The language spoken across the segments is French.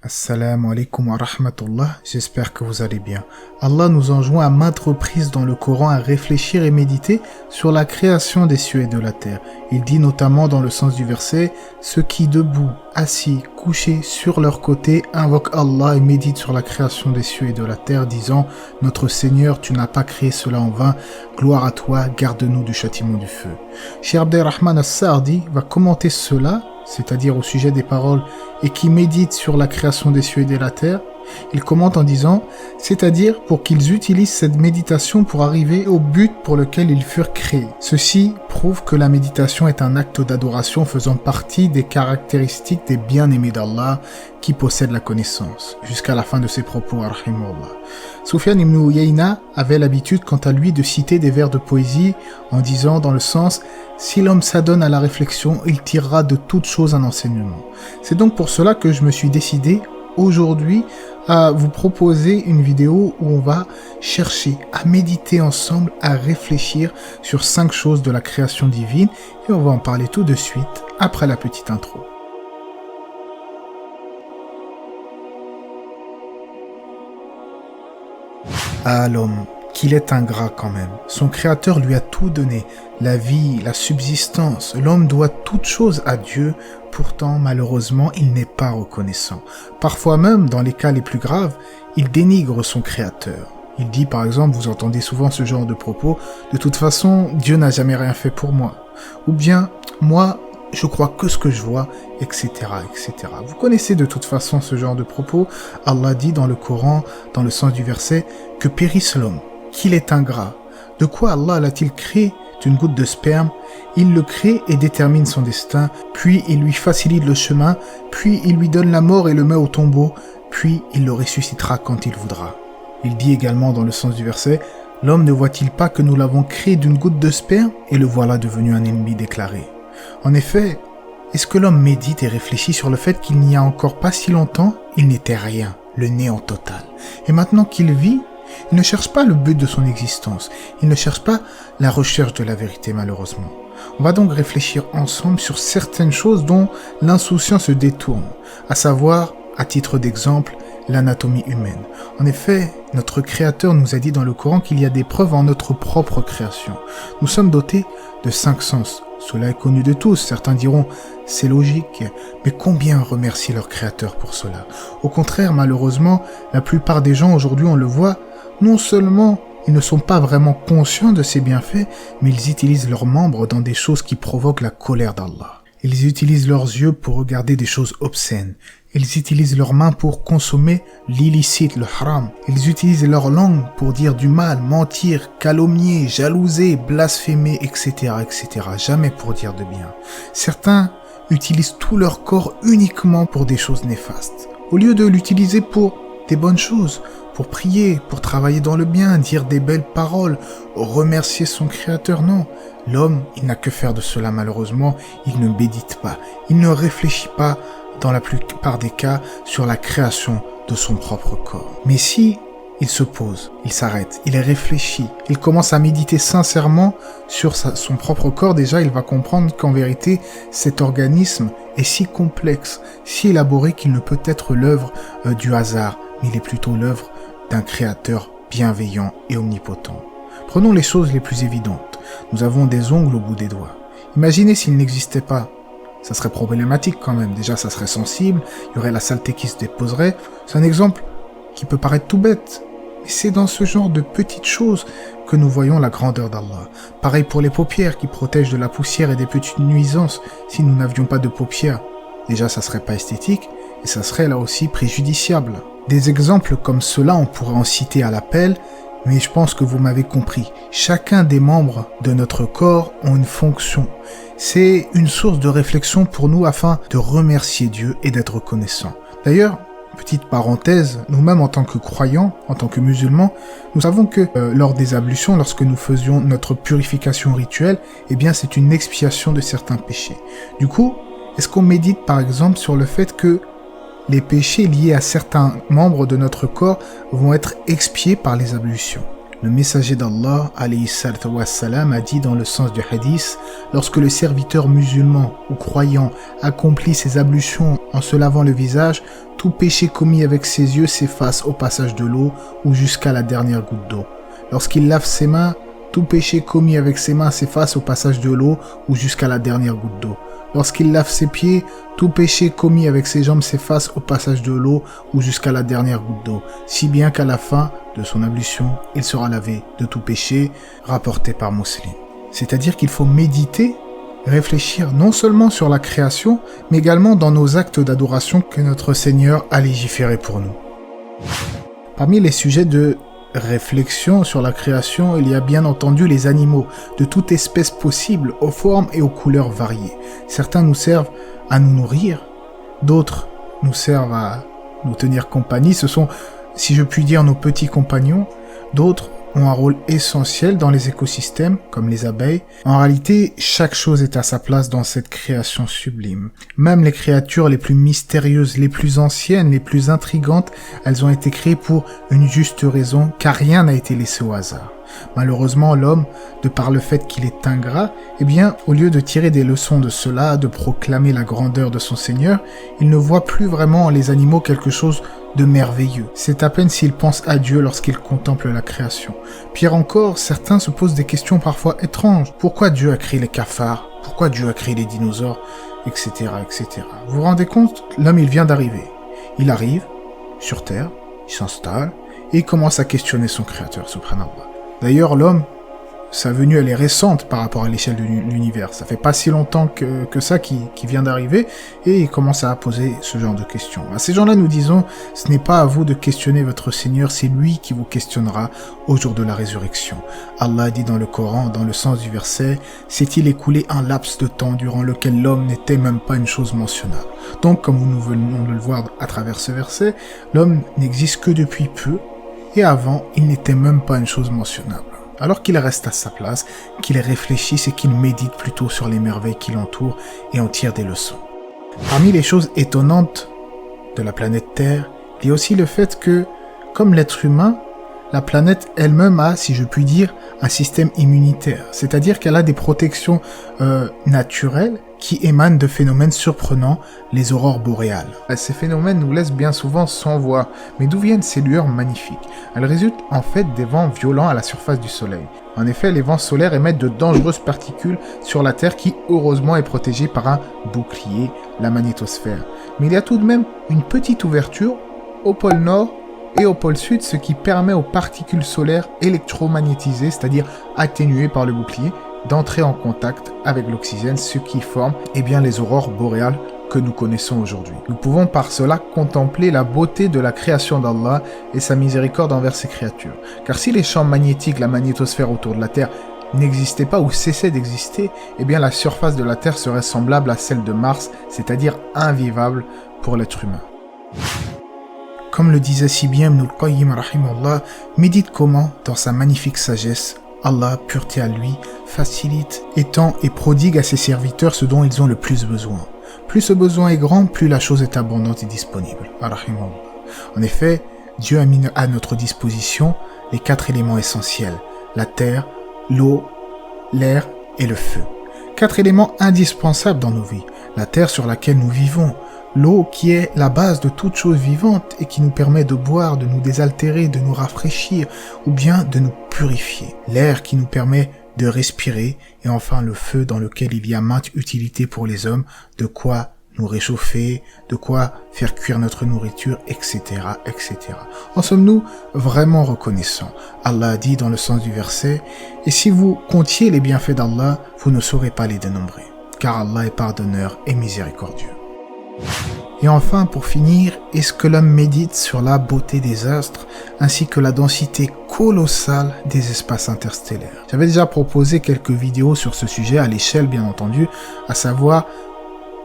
Assalamu alaikum wa rahmatullah, j'espère que vous allez bien. Allah nous enjoint à maintes reprises dans le Coran à réfléchir et méditer sur la création des cieux et de la terre. Il dit notamment dans le sens du verset, ceux qui debout, assis, couchés sur leur côté invoquent Allah et méditent sur la création des cieux et de la terre, disant, notre Seigneur, tu n'as pas créé cela en vain, gloire à toi, garde-nous du châtiment du feu. Cheikh Abderrahman As-Saadi va commenter cela, c'est-à-dire au sujet des paroles, et qui méditent sur la création des cieux et de la terre, il commente en disant, c'est-à-dire pour qu'ils utilisent cette méditation pour arriver au but pour lequel ils furent créés. Ceci prouve que la méditation est un acte d'adoration faisant partie des caractéristiques des bien-aimés d'Allah qui possèdent la connaissance. Jusqu'à la fin de ses propos, rahimahullah. Sufyan ibn Uyayna avait l'habitude quant à lui de citer des vers de poésie en disant dans le sens « Si l'homme s'adonne à la réflexion, il tirera de toutes choses un enseignement ». C'est donc pour cela que je me suis décidé aujourd'hui à vous proposer une vidéo où on va chercher à méditer ensemble, à réfléchir sur 5 choses de la création divine et on va en parler tout de suite après la petite intro. Ah l'homme, qu'il est ingrat quand même. Son créateur lui a tout donné, la vie, la subsistance. L'homme doit toute chose à Dieu, pourtant malheureusement il n'est pas reconnaissant. Parfois même, dans les cas les plus graves, il dénigre son créateur. Il dit par exemple, vous entendez souvent ce genre de propos, de toute façon Dieu n'a jamais rien fait pour moi. Ou bien, moi je crois que ce que je vois, etc., etc. Vous connaissez de toute façon ce genre de propos. Allah dit dans le Coran, dans le sens du verset, que périsse l'homme, qu'il est ingrat. De quoi Allah l'a-t-il créé d'une goutte de sperme? Il le crée et détermine son destin, puis il lui facilite le chemin, puis il lui donne la mort et le met au tombeau, puis il le ressuscitera quand il voudra. Il dit également dans le sens du verset, l'homme ne voit-il pas que nous l'avons créé d'une goutte de sperme et le voilà devenu un ennemi déclaré? En effet, est-ce que l'homme médite et réfléchit sur le fait qu'il n'y a encore pas si longtemps, il n'était rien, le néant total. Et maintenant qu'il vit, il ne cherche pas le but de son existence, il ne cherche pas la recherche de la vérité malheureusement. On va donc réfléchir ensemble sur certaines choses dont l'insouciance se détourne, à savoir, à titre d'exemple, l'anatomie humaine. En effet, notre Créateur nous a dit dans le Coran qu'il y a des preuves en notre propre création. Nous sommes dotés de 5 sens. Cela est connu de tous, certains diront « c'est logique », mais combien remercient leur Créateur pour cela? Au contraire, malheureusement, la plupart des gens aujourd'hui, on le voit, non seulement ils ne sont pas vraiment conscients de ces bienfaits, mais ils utilisent leurs membres dans des choses qui provoquent la colère d'Allah. Ils utilisent leurs yeux pour regarder des choses obscènes. Ils utilisent leurs mains pour consommer l'illicite, le haram. Ils utilisent leur langue pour dire du mal, mentir, calomnier, jalouser, blasphémer, etc., etc. Jamais pour dire de bien. Certains utilisent tout leur corps uniquement pour des choses néfastes. Au lieu de l'utiliser pour des bonnes choses, pour prier, pour travailler dans le bien, dire des belles paroles, remercier son créateur, non. L'homme, il n'a que faire de cela malheureusement, il ne médite pas, il ne réfléchit pas dans la plupart des cas sur la création de son propre corps. Mais si il se pose, il s'arrête, il réfléchit, il commence à méditer sincèrement sur son propre corps, déjà il va comprendre qu'en vérité cet organisme est si complexe, si élaboré qu'il ne peut être l'œuvre du hasard, mais il est plutôt l'œuvre d'un créateur bienveillant et omnipotent. Prenons les choses les plus évidentes. Nous avons des ongles au bout des doigts. Imaginez s'ils n'existaient pas. Ça serait problématique quand même. Déjà, ça serait sensible, il y aurait la saleté qui se déposerait. C'est un exemple qui peut paraître tout bête, mais c'est dans ce genre de petites choses que nous voyons la grandeur d'Allah. Pareil pour les paupières qui protègent de la poussière et des petites nuisances. Si nous n'avions pas de paupières, déjà ça serait pas esthétique et ça serait là aussi préjudiciable. Des exemples comme cela, on pourrait en citer à l'appel, mais je pense que vous m'avez compris. Chacun des membres de notre corps ont une fonction. C'est une source de réflexion pour nous afin de remercier Dieu et d'être reconnaissant. D'ailleurs, petite parenthèse, nous-mêmes en tant que croyants, en tant que musulmans, nous savons que lors des ablutions, lorsque nous faisions notre purification rituelle, eh bien c'est une expiation de certains péchés. Du coup, est-ce qu'on médite par exemple sur le fait que les péchés liés à certains membres de notre corps vont être expiés par les ablutions? Le messager d'Allah, alayhi salatu wassalam, a dit dans le sens du hadith, lorsque le serviteur musulman ou croyant accomplit ses ablutions en se lavant le visage, tout péché commis avec ses yeux s'efface au passage de l'eau ou jusqu'à la dernière goutte d'eau. Lorsqu'il lave ses mains, tout péché commis avec ses mains s'efface au passage de l'eau ou jusqu'à la dernière goutte d'eau. Lorsqu'il lave ses pieds, tout péché commis avec ses jambes s'efface au passage de l'eau ou jusqu'à la dernière goutte d'eau, si bien qu'à la fin de son ablution, il sera lavé de tout péché, rapporté par Muslim. C'est-à-dire qu'il faut méditer, réfléchir non seulement sur la création, mais également dans nos actes d'adoration que notre Seigneur a légiféré pour nous. Parmi les sujets de réflexion sur la création, il y a bien entendu les animaux, de toute espèce possible, aux formes et aux couleurs variées. Certains nous servent à nous nourrir, d'autres nous servent à nous tenir compagnie. Ce sont, si je puis dire, nos petits compagnons. D'autres ont un rôle essentiel dans les écosystèmes, comme les abeilles. En réalité, chaque chose est à sa place dans cette création sublime. Même les créatures les plus mystérieuses, les plus anciennes, les plus intrigantes, elles ont été créées pour une juste raison, car rien n'a été laissé au hasard. Malheureusement, l'homme, de par le fait qu'il est ingrat, eh bien, au lieu de tirer des leçons de cela, de proclamer la grandeur de son Seigneur, il ne voit plus vraiment en les animaux quelque chose de merveilleux. C'est à peine s'il pense à Dieu lorsqu'il contemple la création. Pire encore, certains se posent des questions parfois étranges. Pourquoi Dieu a créé les cafards? Pourquoi Dieu a créé les dinosaures? Etc., etc. Vous vous rendez compte? L'homme, il vient d'arriver. Il arrive sur Terre, il s'installe, et il commence à questionner son créateur, subhanallah. D'ailleurs, l'homme, sa venue, elle est récente par rapport à l'échelle de l'univers. Ça fait pas si longtemps que ça qui vient d'arriver, et il commence à poser ce genre de questions. À ces gens-là, nous disons, ce n'est pas à vous de questionner votre Seigneur, c'est lui qui vous questionnera au jour de la résurrection. Allah dit dans le Coran, dans le sens du verset, « S'est-il écoulé un laps de temps durant lequel l'homme n'était même pas une chose mentionnable ?» Donc, comme nous venons de le voir à travers ce verset, l'homme n'existe que depuis peu, et avant, il n'était même pas une chose mentionnable. Alors qu'il reste à sa place, qu'il réfléchisse et qu'il médite plutôt sur les merveilles qui l'entourent et en tire des leçons. Parmi les choses étonnantes de la planète Terre, il y a aussi le fait que, comme l'être humain, la planète elle-même a, si je puis dire, un système immunitaire. C'est-à-dire qu'elle a des protections naturelles qui émanent de phénomènes surprenants, les aurores boréales. Ces phénomènes nous laissent bien souvent sans voix. Mais d'où viennent ces lueurs magnifiques? Elles résultent en fait des vents violents à la surface du Soleil. En effet, les vents solaires émettent de dangereuses particules sur la Terre qui, heureusement, est protégée par un bouclier, la magnétosphère. Mais il y a tout de même une petite ouverture au pôle Nord et au pôle Sud, ce qui permet aux particules solaires électromagnétisées, c'est-à-dire atténuées par le bouclier, d'entrer en contact avec l'oxygène, ce qui forme les aurores boréales que nous connaissons aujourd'hui. Nous pouvons par cela contempler la beauté de la création d'Allah et sa miséricorde envers ses créatures. Car si les champs magnétiques, la magnétosphère autour de la Terre n'existaient pas ou cessaient d'exister, la surface de la Terre serait semblable à celle de Mars, c'est-à-dire invivable pour l'être humain. Comme le disait si bien Ibn al-Qayyim rahimahullah, médite comment, dans sa magnifique sagesse, Allah, pureté à lui, facilite, étend et prodigue à ses serviteurs ce dont ils ont le plus besoin. Plus ce besoin est grand, plus la chose est abondante et disponible. En effet, Dieu a mis à notre disposition les 4 éléments essentiels, la terre, l'eau, l'air et le feu. 4 éléments indispensables dans nos vies. La terre sur laquelle nous vivons, l'eau qui est la base de toute chose vivante et qui nous permet de boire, de nous désaltérer, de nous rafraîchir ou bien de nous purifier. L'air qui nous permet de respirer et enfin le feu dans lequel il y a maintes utilités pour les hommes, de quoi nous réchauffer, de quoi faire cuire notre nourriture, etc., etc. En sommes-nous vraiment reconnaissants? Allah a dit dans le sens du verset, « Et si vous comptiez les bienfaits d'Allah, vous ne saurez pas les dénombrer, car Allah est pardonneur et miséricordieux. » Et enfin, pour finir, est-ce que l'homme médite sur la beauté des astres ainsi que la densité colossale des espaces interstellaires? J'avais déjà proposé quelques vidéos sur ce sujet à l'échelle, bien entendu, à savoir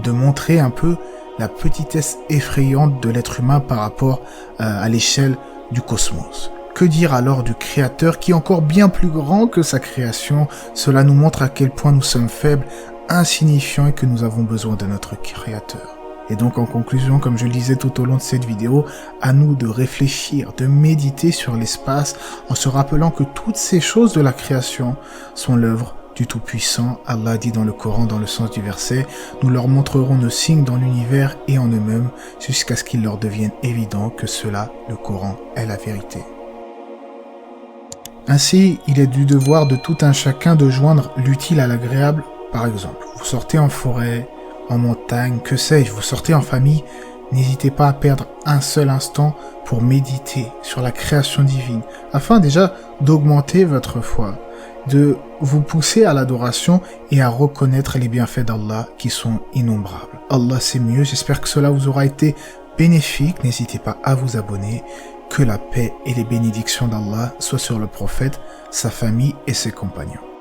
de montrer un peu la petitesse effrayante de l'être humain par rapport à l'échelle du cosmos. Que dire alors du Créateur qui est encore bien plus grand que sa création? Cela nous montre à quel point nous sommes faibles, insignifiants et que nous avons besoin de notre Créateur. Et donc en conclusion, comme je le disais tout au long de cette vidéo, à nous de réfléchir, de méditer sur l'espace en se rappelant que toutes ces choses de la création sont l'œuvre du Tout-Puissant. Allah dit dans le Coran, dans le sens du verset, « Nous leur montrerons nos signes dans l'univers et en eux-mêmes jusqu'à ce qu'il leur devienne évident que cela, le Coran, est la vérité. » Ainsi, il est du devoir de tout un chacun de joindre l'utile à l'agréable. Par exemple, vous sortez en forêt, en montagne, que sais-je, vous sortez en famille, n'hésitez pas à perdre un seul instant pour méditer sur la création divine, afin déjà d'augmenter votre foi, de vous pousser à l'adoration et à reconnaître les bienfaits d'Allah qui sont innombrables. Allah c'est mieux, j'espère que cela vous aura été bénéfique, n'hésitez pas à vous abonner, que la paix et les bénédictions d'Allah soient sur le prophète, sa famille et ses compagnons.